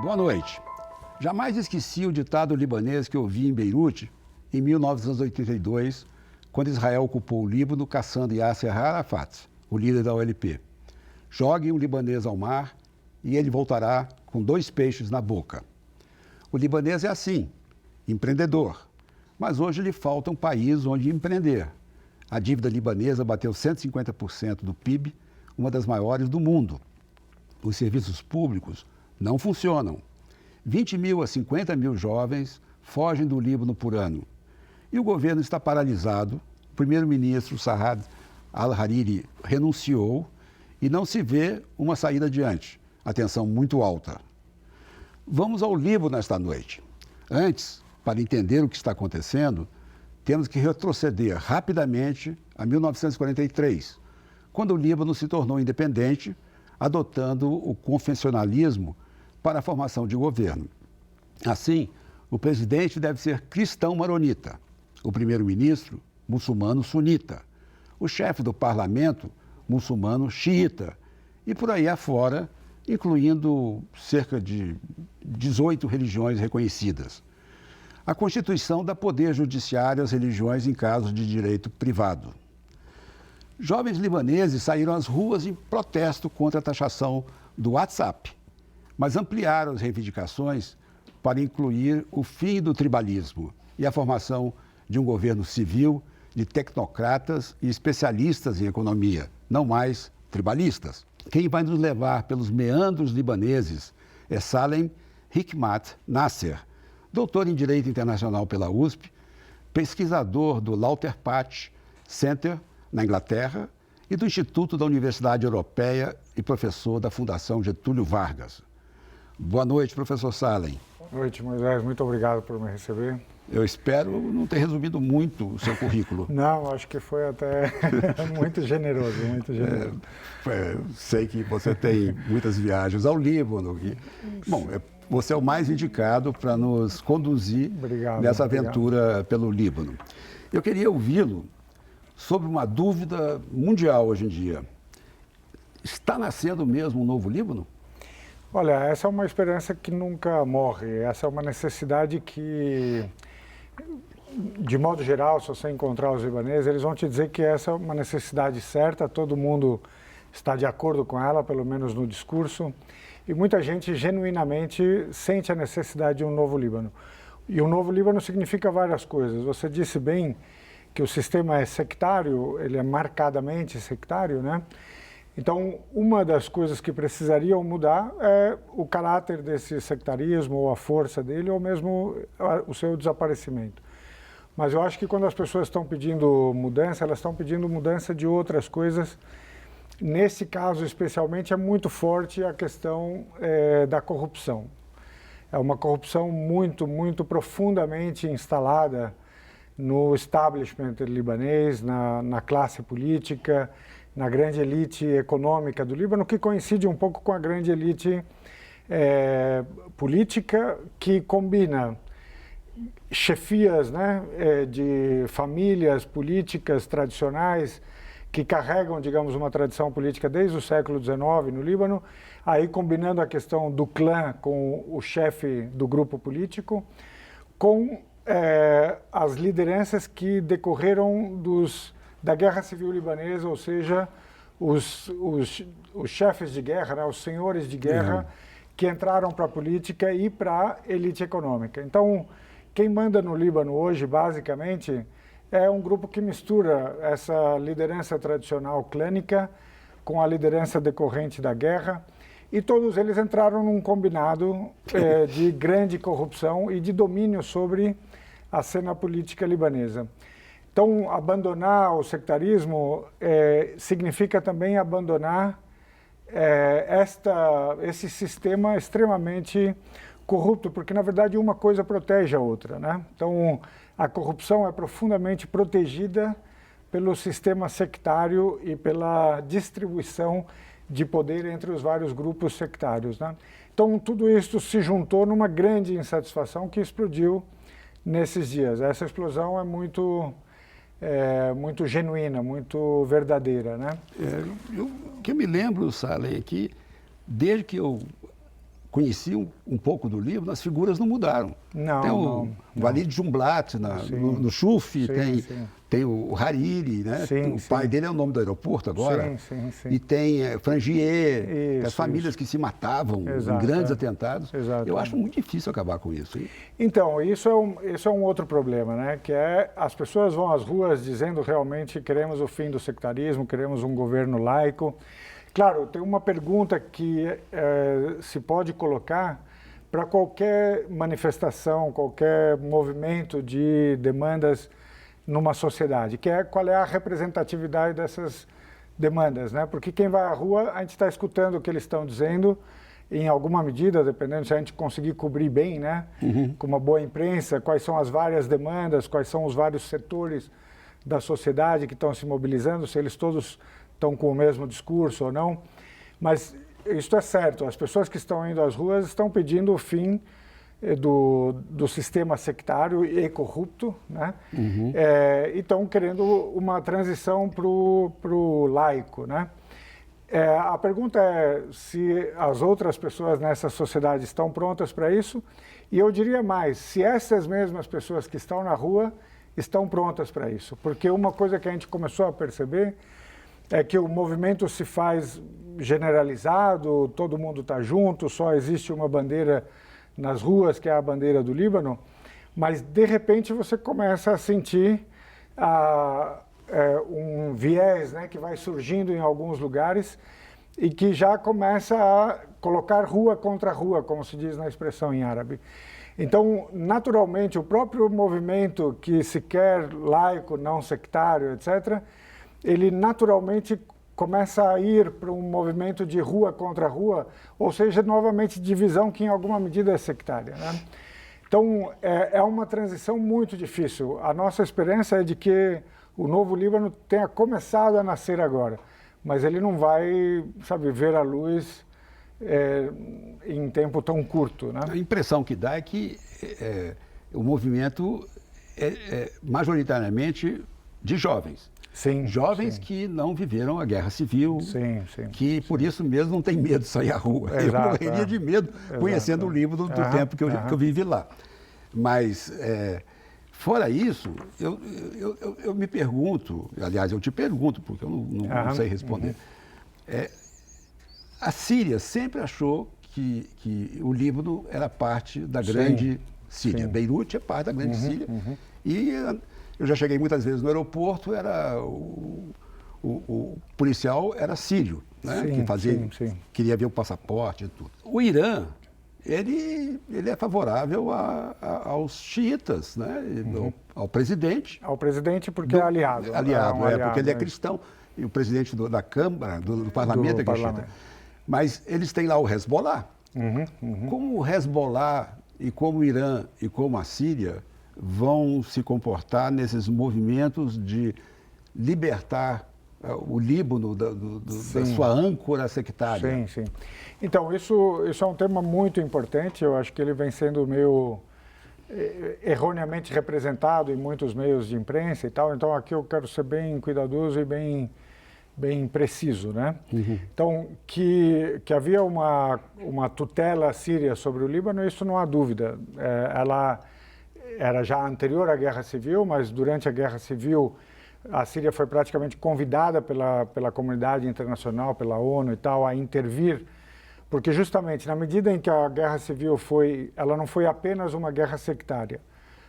Boa noite. Jamais esqueci o ditado libanês que ouvi em Beirute em 1982, quando Israel ocupou o Líbano caçando Yasser Arafat, o líder da OLP. Jogue um libanês ao mar e ele voltará com 2 peixes na boca. O libanês é assim, empreendedor, mas hoje lhe falta um país onde empreender. A dívida libanesa bateu 150% do PIB, uma das maiores do mundo. Os serviços públicos não funcionam. 20 mil a 50 mil jovens fogem do Líbano por ano. E o governo está paralisado. O primeiro-ministro Saad al-Hariri renunciou e não se vê uma saída adiante. A tensão muito alta. Vamos ao Líbano esta noite. Antes, para entender o que está acontecendo, temos que retroceder rapidamente a 1943, quando o Líbano se tornou independente, adotando o confessionalismo para a formação de governo. Assim, o presidente deve ser cristão maronita, o primeiro-ministro muçulmano sunita, o chefe do parlamento muçulmano xiita e por aí afora, incluindo cerca de 18 religiões reconhecidas. A Constituição dá poder judiciário às religiões em casos de direito privado. Jovens libaneses saíram às ruas em protesto contra a taxação do WhatsApp, mas ampliaram as reivindicações para incluir o fim do tribalismo e a formação de um governo civil de tecnocratas e especialistas em economia, não mais tribalistas. Quem vai nos levar pelos meandros libaneses é Salem Hikmat Nasser, doutor em Direito Internacional pela USP, pesquisador do Lauterpacht Center, na Inglaterra, e do Instituto da Universidade Europeia e professor da Fundação Getúlio Vargas. Boa noite, professor Salem. Boa noite, Moisés. Muito obrigado por me receber. Eu espero não ter resumido muito o seu currículo. Não, acho que foi até muito generoso, muito generoso. Sei que você tem muitas viagens ao Líbano. Bom, você é o mais indicado para nos conduzir nessa aventura pelo Líbano. Eu queria ouvi-lo sobre uma dúvida mundial hoje em dia. Está nascendo mesmo um novo Líbano? Olha, essa é uma esperança que nunca morre. Essa é uma necessidade que, de modo geral, se você encontrar os libaneses, eles vão te dizer que essa é uma necessidade certa, todo mundo está de acordo com ela, pelo menos no discurso, e muita gente genuinamente sente a necessidade de um novo Líbano. E um novo Líbano significa várias coisas. Você disse bem que o sistema é sectário, ele é marcadamente sectário, né? Então, uma das coisas que precisariam mudar é o caráter desse sectarismo, ou a força dele, ou mesmo o seu desaparecimento. Mas eu acho que quando as pessoas estão pedindo mudança, elas estão pedindo mudança de outras coisas. Nesse caso, especialmente, é muito forte a questão da corrupção. É uma corrupção muito, muito profundamente instalada no establishment libanês, na classe política, na grande elite econômica do Líbano, que coincide um pouco com a grande elite política, que combina chefias, né, de famílias políticas tradicionais que carregam, digamos, uma tradição política desde o século XIX no Líbano, aí combinando a questão do clã com o chefe do grupo político, com as lideranças que decorreram da Guerra Civil Libanesa, ou seja, os chefes de guerra, né, os senhores de guerra, que entraram para a política e para a elite econômica. Então, quem manda no Líbano hoje, basicamente, é um grupo que mistura essa liderança tradicional clânica com a liderança decorrente da guerra, e todos eles entraram num combinado de grande corrupção e de domínio sobre a cena política libanesa. Então, abandonar o sectarismo significa também abandonar esse sistema extremamente corrupto, porque, na verdade, uma coisa protege a outra, né? Então, a corrupção é profundamente protegida pelo sistema sectário e pela distribuição de poder entre os vários grupos sectários, né? Então, tudo isso se juntou numa grande insatisfação que explodiu nesses dias. Essa explosão é muito genuína, muito verdadeira, né? O que eu me lembro, Salem, é que desde que eu conheci um pouco do Líbano, as figuras não mudaram. Tem o Walid Jumblat no Chuf, tem o Hariri, né? O pai dele é o nome do aeroporto agora. E tem Frangier, as famílias que se matavam em grandes atentados. Eu acho muito difícil acabar com isso. Hein? Então, isso é um outro problema, né? Que é as pessoas vão às ruas dizendo realmente queremos o fim do sectarismo, queremos um governo laico. Claro, tem uma pergunta que se pode colocar para qualquer manifestação, qualquer movimento de demandas numa sociedade, que é qual é a representatividade dessas demandas, né? Porque quem vai à rua, a gente está escutando o que eles estão dizendo, em alguma medida, dependendo se a gente conseguir cobrir bem, né? Com uma boa imprensa, quais são as várias demandas, quais são os vários setores da sociedade que estão se mobilizando, se eles todos estão com o mesmo discurso ou não, mas isso é certo, as pessoas que estão indo às ruas estão pedindo o fim do sistema sectário e corrupto, né? E estão querendo uma transição para o laico, né? A pergunta é se as outras pessoas nessa sociedade estão prontas para isso, e eu diria mais, se essas mesmas pessoas que estão na rua estão prontas para isso, porque uma coisa que a gente começou a perceber é que o movimento se faz generalizado, todo mundo está junto, só existe uma bandeira nas ruas, que é a bandeira do Líbano, mas de repente você começa a sentir um viés, né, que vai surgindo em alguns lugares e que já começa a colocar rua contra rua, como se diz na expressão em árabe. Então, naturalmente, o próprio movimento que se quer laico, não sectário, etc., ele naturalmente começa a ir para um movimento de rua contra rua, ou seja, novamente divisão que em alguma medida é sectária, né? Então, é uma transição muito difícil. A nossa esperança é de que o novo Líbano tenha começado a nascer agora, mas ele não vai, sabe, ver a luz em tempo tão curto, né? A impressão que dá é que o movimento é majoritariamente de jovens. Sim, jovens que não viveram a guerra civil, que por isso mesmo não tem medo de sair à rua. Exato, eu morreria de medo conhecendo o Líbano do tempo que eu vivi lá. Mas, fora isso, eu me pergunto, aliás, eu te pergunto, porque eu não sei responder. A Síria sempre achou que o Líbano era parte da grande Síria. Beirute é parte da grande Síria. E eu já cheguei muitas vezes no aeroporto, o policial era sírio, né? Que queria ver o passaporte e tudo. O Irã, ele é favorável aos xiitas, né? Ao presidente. Ao presidente porque é aliado. Porque ele é cristão. E o presidente da Câmara, do Parlamento, é xiita. Mas eles têm lá o Hezbollah. Como o Hezbollah e como o Irã e como a Síria vão se comportar nesses movimentos de libertar o Líbano da sua âncora sectária? Então, isso é um tema muito importante. Eu acho que ele vem sendo meio erroneamente representado em muitos meios de imprensa e tal. Então, aqui eu quero ser bem cuidadoso e bem preciso, né? Então, que havia uma tutela síria sobre o Líbano, isso não há dúvida. Ela era já anterior à Guerra Civil, mas durante a Guerra Civil a Síria foi praticamente convidada pela comunidade internacional, pela ONU e tal, a intervir, porque justamente na medida em que a Guerra Civil ela não foi apenas uma guerra sectária,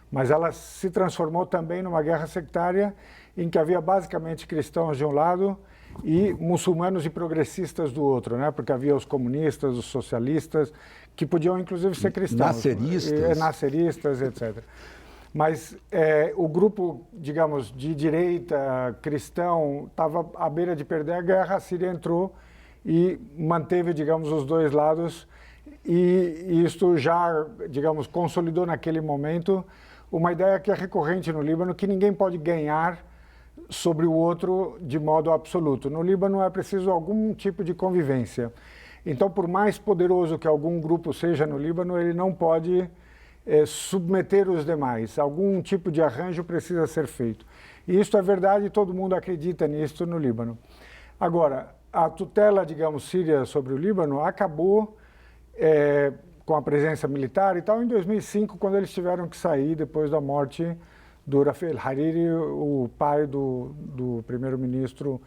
mas ela se transformou também numa guerra sectária em que havia basicamente cristãos de um lado e muçulmanos e progressistas do outro, né? Porque havia os comunistas, os socialistas, que podiam inclusive ser cristãos. Nasceristas, etc. Mas o grupo, digamos, de direita cristão estava à beira de perder a guerra, a Síria entrou e manteve, digamos, os dois lados, e isto já, digamos, consolidou naquele momento uma ideia que é recorrente no Líbano, que ninguém pode ganhar sobre o outro de modo absoluto. No Líbano é preciso algum tipo de convivência. Então, por mais poderoso que algum grupo seja no Líbano, ele não pode submeter os demais. Algum tipo de arranjo precisa ser feito. E isso é verdade, todo mundo acredita nisso no Líbano. Agora, a tutela, digamos, síria sobre o Líbano acabou com a presença militar e tal, em 2005, quando eles tiveram que sair depois da morte do Rafi al-Hariri, o pai do primeiro-ministro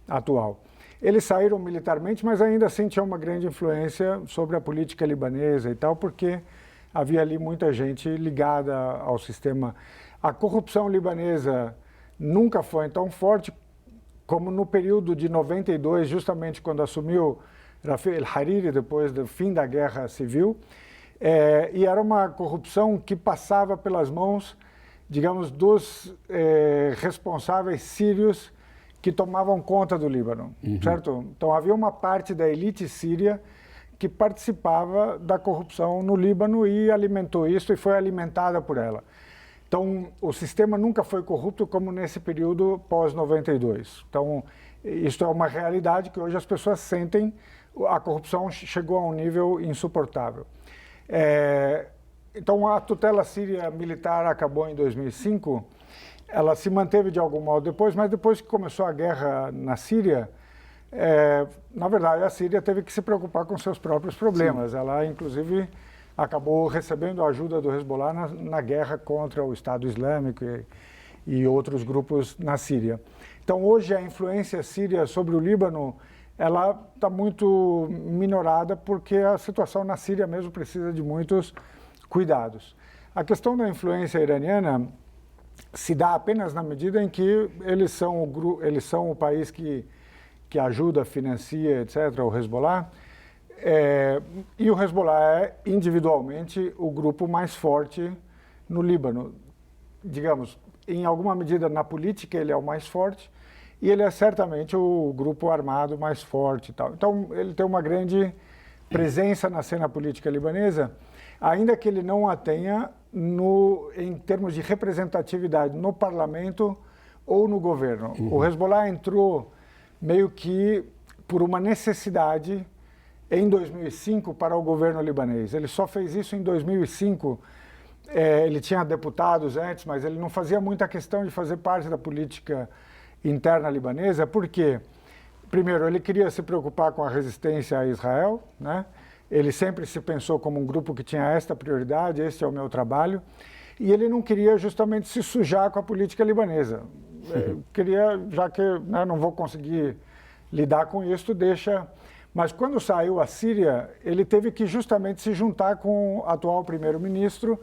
atual. Eles saíram militarmente, mas ainda assim tinham uma grande influência sobre a política libanesa e tal, porque havia ali muita gente ligada ao sistema. A corrupção libanesa nunca foi tão forte como no período de 92, justamente quando assumiu Rafi al-Hariri, depois do fim da Guerra Civil, e era uma corrupção que passava pelas mãos, digamos, dos responsáveis sírios que tomavam conta do Líbano, certo? Então havia uma parte da elite síria que participava da corrupção no Líbano e alimentou isso e foi alimentada por ela. Então o sistema nunca foi corrupto como nesse período pós-92. Então isso é uma realidade que hoje as pessoas sentem, a corrupção chegou a um nível insuportável. Então, a tutela síria militar acabou em 2005, ela se manteve de algum modo depois, mas depois que começou a guerra na Síria, na verdade, a Síria teve que se preocupar com seus próprios problemas. Sim. Ela, inclusive, acabou recebendo a ajuda do Hezbollah na guerra contra o Estado Islâmico e outros grupos na Síria. Então, hoje, a influência síria sobre o Líbano, ela está muito minorada porque a situação na Síria mesmo precisa de muitos cuidados. A questão da influência iraniana se dá apenas na medida em que eles são o país que ajuda, financia, etc., o Hezbollah, e o Hezbollah é individualmente o grupo mais forte no Líbano. Digamos, em alguma medida na política ele é o mais forte e ele é certamente o grupo armado mais forte e tal. Então ele tem uma grande presença na cena política libanesa, ainda que ele não a tenha em termos de representatividade no parlamento ou no governo. O Hezbollah entrou meio que por uma necessidade em 2005 para o governo libanês. Ele só fez isso em 2005. Ele tinha deputados antes, mas ele não fazia muita questão de fazer parte da política interna libanesa, porque, primeiro, ele queria se preocupar com a resistência a Israel, né? Ele sempre se pensou como um grupo que tinha esta prioridade, este é o meu trabalho, e ele não queria justamente se sujar com a política libanesa. Queria, já que não vou conseguir lidar com isso, deixa... Mas quando saiu a Síria, ele teve que justamente se juntar com o atual primeiro-ministro,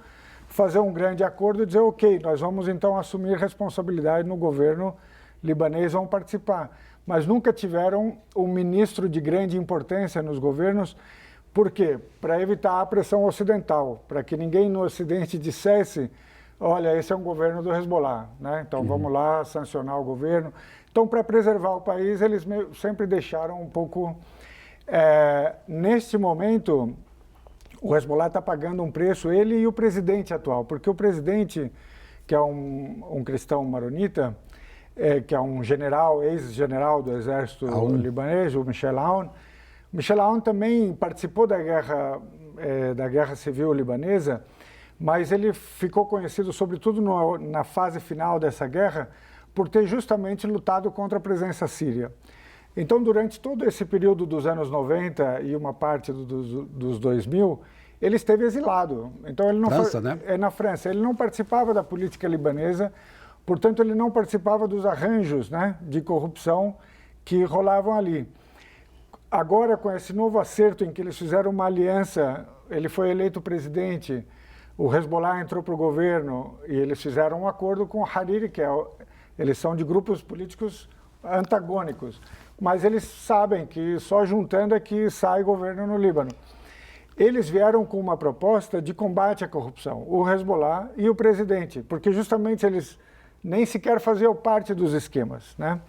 fazer um grande acordo e dizer, ok, nós vamos então assumir responsabilidade no governo libanês, vão participar. Mas nunca tiveram um ministro de grande importância nos governos. Por quê? Para evitar a pressão ocidental, para que ninguém no Ocidente dissesse, olha, esse é um governo do Hezbollah, né? Então vamos lá sancionar o governo. Então, para preservar o país, eles sempre deixaram um pouco... neste momento, o Hezbollah está pagando um preço, ele e o presidente atual, porque o presidente, que é um cristão maronita, que é um general, ex-general do exército libanês, o Michel Aoun. Michel Aoun também participou da guerra civil libanesa, mas ele ficou conhecido, sobretudo na fase final dessa guerra, por ter justamente lutado contra a presença síria. Então, durante todo esse período dos anos 90 e uma parte dos 2000, ele esteve exilado. Então, ele não França, né? Na França. Ele não participava da política libanesa, portanto, ele não participava dos arranjos, né, de corrupção que rolavam ali. Agora, com esse novo acerto em que eles fizeram uma aliança, ele foi eleito presidente, o Hezbollah entrou para o governo e eles fizeram um acordo com o Hariri, eles são de grupos políticos antagônicos, mas eles sabem que só juntando é que sai governo no Líbano. Eles vieram com uma proposta de combate à corrupção, o Hezbollah e o presidente, porque justamente eles nem sequer faziam parte dos esquemas, né?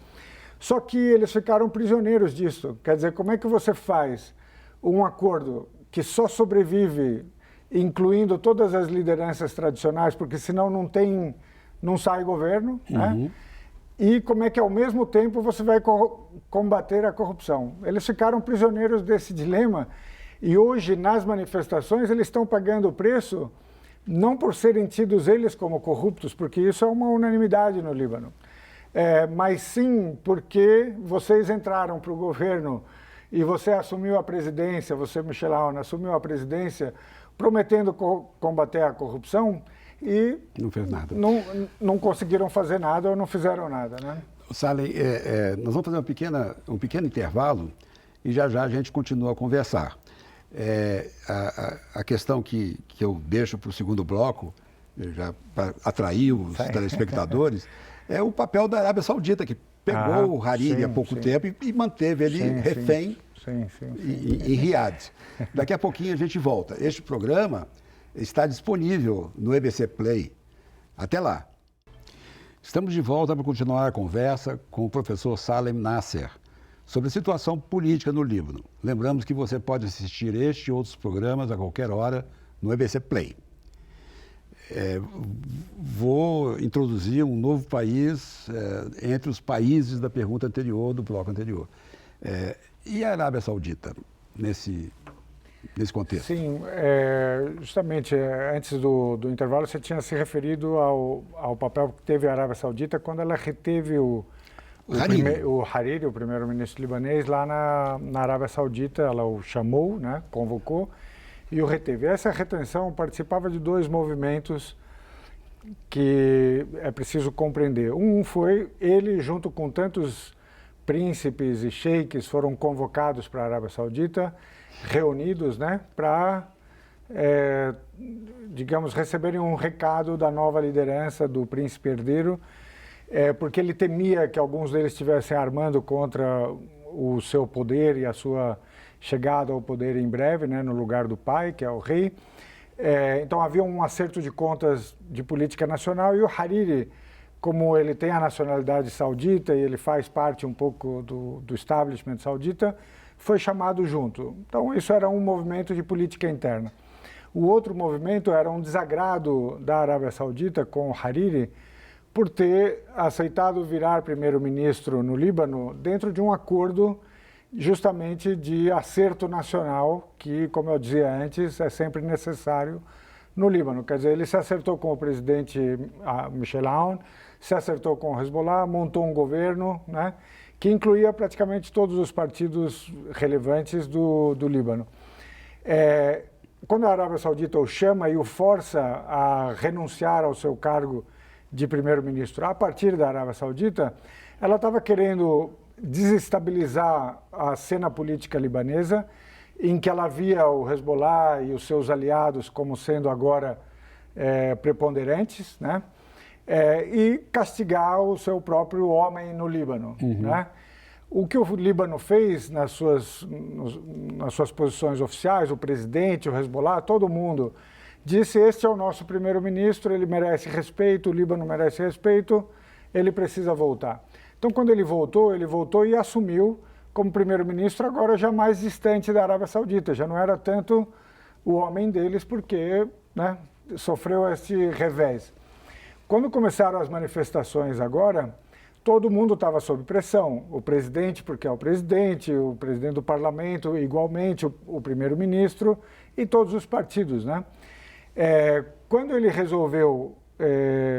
Só que eles ficaram prisioneiros disso. Quer dizer, como é que você faz um acordo que só sobrevive incluindo todas as lideranças tradicionais, porque senão não sai governo, né? E como é que ao mesmo tempo você vai combater a corrupção? Eles ficaram prisioneiros desse dilema e hoje nas manifestações eles estão pagando o preço não por serem tidos eles como corruptos, porque isso é uma unanimidade no Líbano, mas sim porque vocês entraram para o governo e você assumiu a presidência, você, Michel Aoun, assumiu a presidência prometendo combater a corrupção e não fez nada. Não conseguiram fazer nada ou não fizeram nada, né? Salem, nós vamos fazer um pequeno intervalo e já a gente continua a conversar. A questão que eu deixo para o segundo bloco, já para atrair os telespectadores, é o papel da Arábia Saudita, que pegou o Hariri há pouco tempo e manteve ele refém em Riad. Daqui a pouquinho a gente volta. Este programa está disponível no EBC Play. Até lá. Estamos de volta para continuar a conversa com o professor Salem Nasser sobre a situação política no Líbano. Lembramos que você pode assistir este e outros programas a qualquer hora no EBC Play. Vou introduzir um novo país entre os países da pergunta anterior, do bloco anterior. E a Arábia Saudita, nesse contexto? Sim, justamente antes do intervalo você tinha se referido ao papel que teve a Arábia Saudita quando ela reteve o Hariri, o primeiro-ministro libanês, lá na Arábia Saudita. Ela o chamou, né, convocou e o reteve. Essa retenção participava de dois movimentos que é preciso compreender. Um foi ele, junto com tantos príncipes e sheiks, foram convocados para a Arábia Saudita, reunidos, né, para, digamos, receberem um recado da nova liderança do príncipe herdeiro, porque ele temia que alguns deles estivessem armando contra o seu poder e a sua chegada ao poder em breve, né, no lugar do pai, que é o rei. Então havia um acerto de contas de política nacional e o Hariri, como ele tem a nacionalidade saudita e ele faz parte um pouco do establishment saudita, foi chamado junto. Então isso era um movimento de política interna. O outro movimento era um desagrado da Arábia Saudita com o Hariri por ter aceitado virar primeiro-ministro no Líbano dentro de um acordo justamente de acerto nacional, que, como eu dizia antes, é sempre necessário no Líbano. Quer dizer, ele se acertou com o presidente Michel Aoun, se acertou com o Hezbollah, montou um governo, né, que incluía praticamente todos os partidos relevantes do Líbano. Quando a Arábia Saudita o chama e o força a renunciar ao seu cargo de primeiro-ministro a partir da Arábia Saudita, ela estava querendo desestabilizar a cena política libanesa, em que ela via o Hezbollah e os seus aliados como sendo agora preponderantes, né? E castigar o seu próprio homem no Líbano. Né? O que o Líbano fez nas suas posições oficiais, o presidente, o Hezbollah, todo mundo disse: este é o nosso primeiro-ministro, ele merece respeito, o Líbano merece respeito, ele precisa voltar. Então, quando ele voltou e assumiu como primeiro-ministro, agora já mais distante da Arábia Saudita, já não era tanto o homem deles, porque, né, sofreu este revés. Quando começaram as manifestações agora, todo mundo estava sob pressão. O presidente, porque é o presidente do parlamento, igualmente o primeiro-ministro e todos os partidos, né? Quando ele resolveu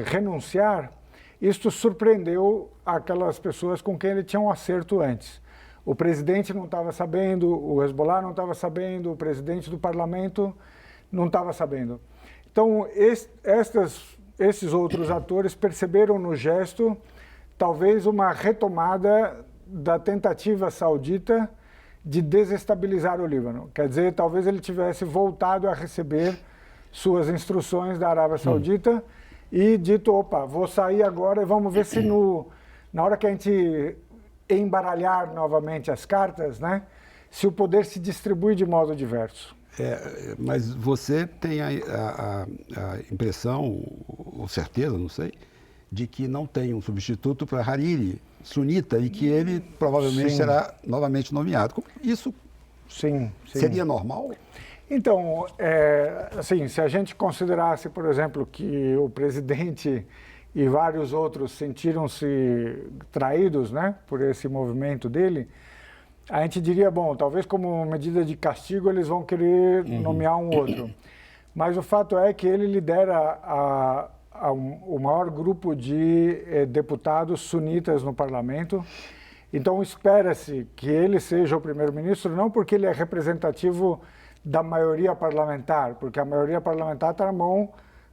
renunciar, isto surpreendeu aquelas pessoas com quem ele tinha um acerto antes. O presidente não estava sabendo, o Hezbollah não estava sabendo, o presidente do parlamento não estava sabendo. Então, esses outros atores perceberam no gesto talvez uma retomada da tentativa saudita de desestabilizar o Líbano. Quer dizer, talvez ele tivesse voltado a receber suas instruções da Arábia Saudita e dito: opa, vou sair agora e vamos ver se na hora que a gente embaralhar novamente as cartas, né, se o poder se distribui de modo diverso. Mas você tem a impressão, ou certeza, não sei, de que não tem um substituto para Hariri, sunita, e que ele provavelmente será novamente nomeado. Isso seria normal? Então, assim, se a gente considerasse, por exemplo, que o presidente e vários outros sentiram-se traídos, né, por esse movimento dele, a gente diria, bom, talvez como medida de castigo eles vão querer nomear um outro. Mas o fato é que ele lidera o maior grupo de deputados sunitas no parlamento. Então, espera-se que ele seja o primeiro-ministro, não porque ele é representativo da maioria parlamentar, porque a maioria parlamentar está na mão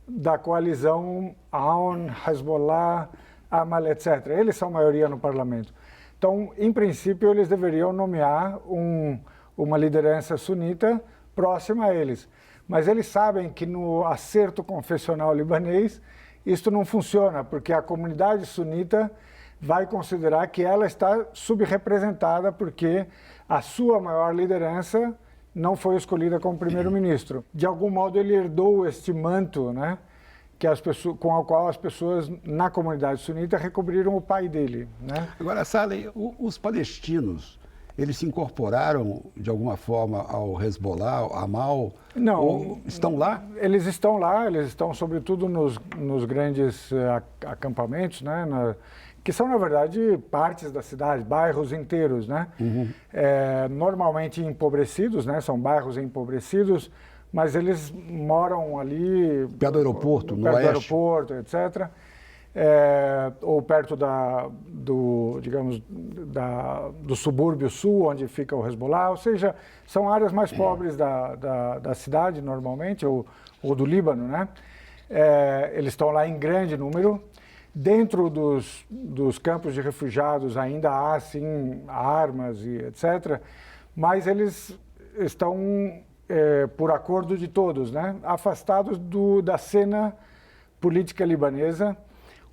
da coalizão Aoun, Hezbollah, Amal, etc. Eles são maioria no parlamento. Então, em princípio, eles deveriam nomear uma liderança sunita próxima a eles. Mas eles sabem que no acerto confessional libanês, isto não funciona, porque a comunidade sunita vai considerar que ela está subrepresentada porque a sua maior liderança não foi escolhida como primeiro-ministro. De algum modo, ele herdou este manto, né, que com o qual as pessoas na comunidade sunita recobriram o pai dele. Né? Agora, Salem, os palestinos, eles se incorporaram de alguma forma ao Hezbollah, ao Amal? Não. Ou estão lá? Eles estão sobretudo nos grandes acampamentos, né, que são, na verdade, partes da cidade, bairros inteiros, né? Uhum. Normalmente empobrecidos, né? São bairros empobrecidos, mas eles moram ali... Perto do aeroporto, no oeste. Perto do aeroporto, etc. Ou perto do subúrbio sul, onde fica o Hezbollah, ou seja, são áreas mais pobres da cidade, normalmente, ou do Líbano, né? Eles estão lá em grande número. Dentro dos campos de refugiados ainda há, sim, armas e etc., mas eles estão, por acordo de todos, né, afastados da cena política libanesa.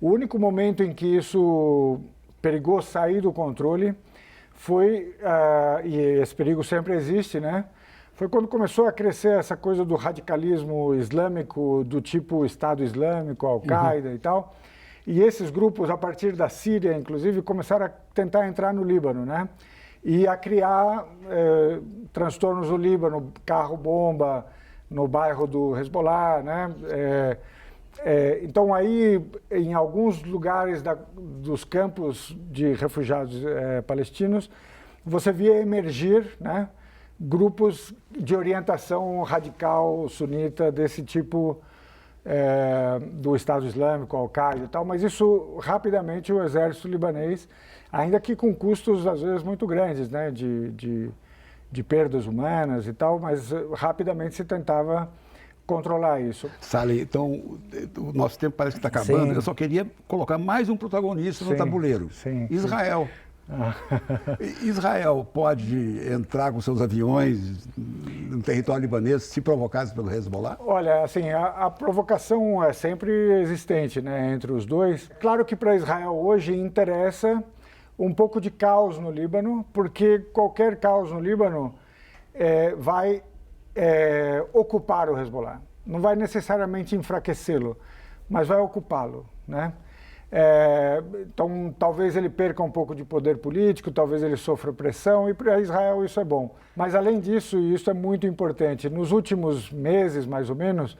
O único momento em que isso perigou sair do controle foi, e esse perigo sempre existe, né, foi quando começou a crescer essa coisa do radicalismo islâmico, do tipo Estado Islâmico, Al-Qaeda e tal. E esses grupos, a partir da Síria, inclusive, começaram a tentar entrar no Líbano, né? E a criar transtornos no Líbano, carro-bomba no bairro do Hezbollah, né? Então, aí, em alguns lugares dos campos de refugiados palestinos, você via emergir, né, grupos de orientação radical sunita desse tipo, do Estado Islâmico, Al-Qaeda e tal, mas isso rapidamente o exército libanês, ainda que com custos às vezes muito grandes, né, de perdas humanas e tal, mas rapidamente se tentava controlar isso. Salem, então o nosso tempo parece que está acabando. Sim. Eu só queria colocar mais um protagonista no tabuleiro. Sim, Israel. Israel pode entrar com seus aviões no território libanês se provocados pelo Hezbollah? Olha, assim, a provocação é sempre existente, né, entre os dois. Claro que para Israel hoje interessa um pouco de caos no Líbano, porque qualquer caos no Líbano vai ocupar o Hezbollah. Não vai necessariamente enfraquecê-lo, mas vai ocupá-lo, né? Então, talvez ele perca um pouco de poder político, talvez ele sofra pressão, e para Israel isso é bom. Mas, além disso, e isso é muito importante, nos últimos meses, mais ou menos,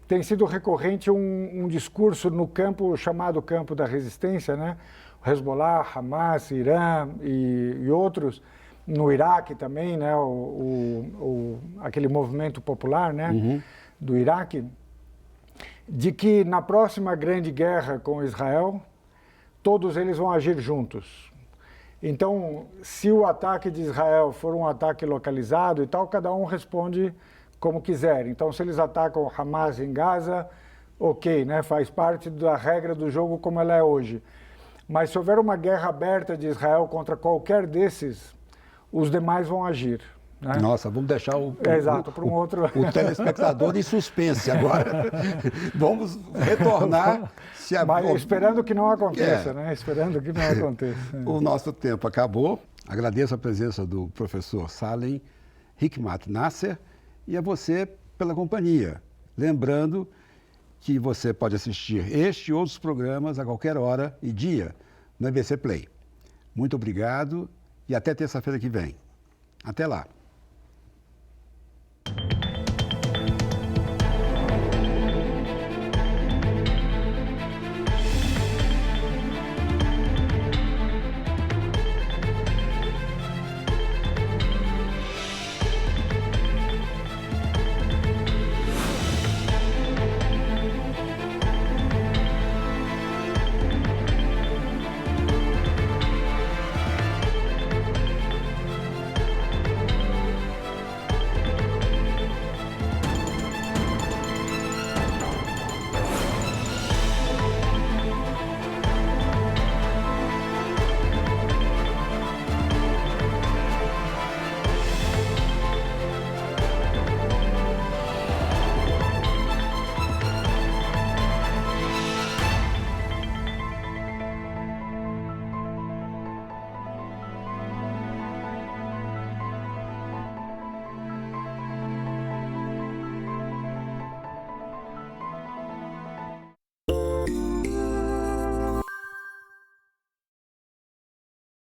tem sido recorrente um discurso no campo chamado campo da resistência, né? O Hezbollah, Hamas, Irã e outros, no Iraque também, né? Aquele movimento popular, né? Do Iraque, de que na próxima grande guerra com Israel, todos eles vão agir juntos. Então, se o ataque de Israel for um ataque localizado e tal, cada um responde como quiser. Então, se eles atacam o Hamas em Gaza, ok, né? Faz parte da regra do jogo como ela é hoje. Mas se houver uma guerra aberta de Israel contra qualquer desses, os demais vão agir. Né? Nossa, vamos deixar o telespectador em suspense agora. Vamos retornar. Mas esperando que não aconteça, né? Esperando que não aconteça. O nosso tempo acabou. Agradeço a presença do professor Salem Hikmat Nasser e a você pela companhia. Lembrando que você pode assistir este e outros programas a qualquer hora e dia no EBC Play. Muito obrigado e até terça-feira que vem. Até lá.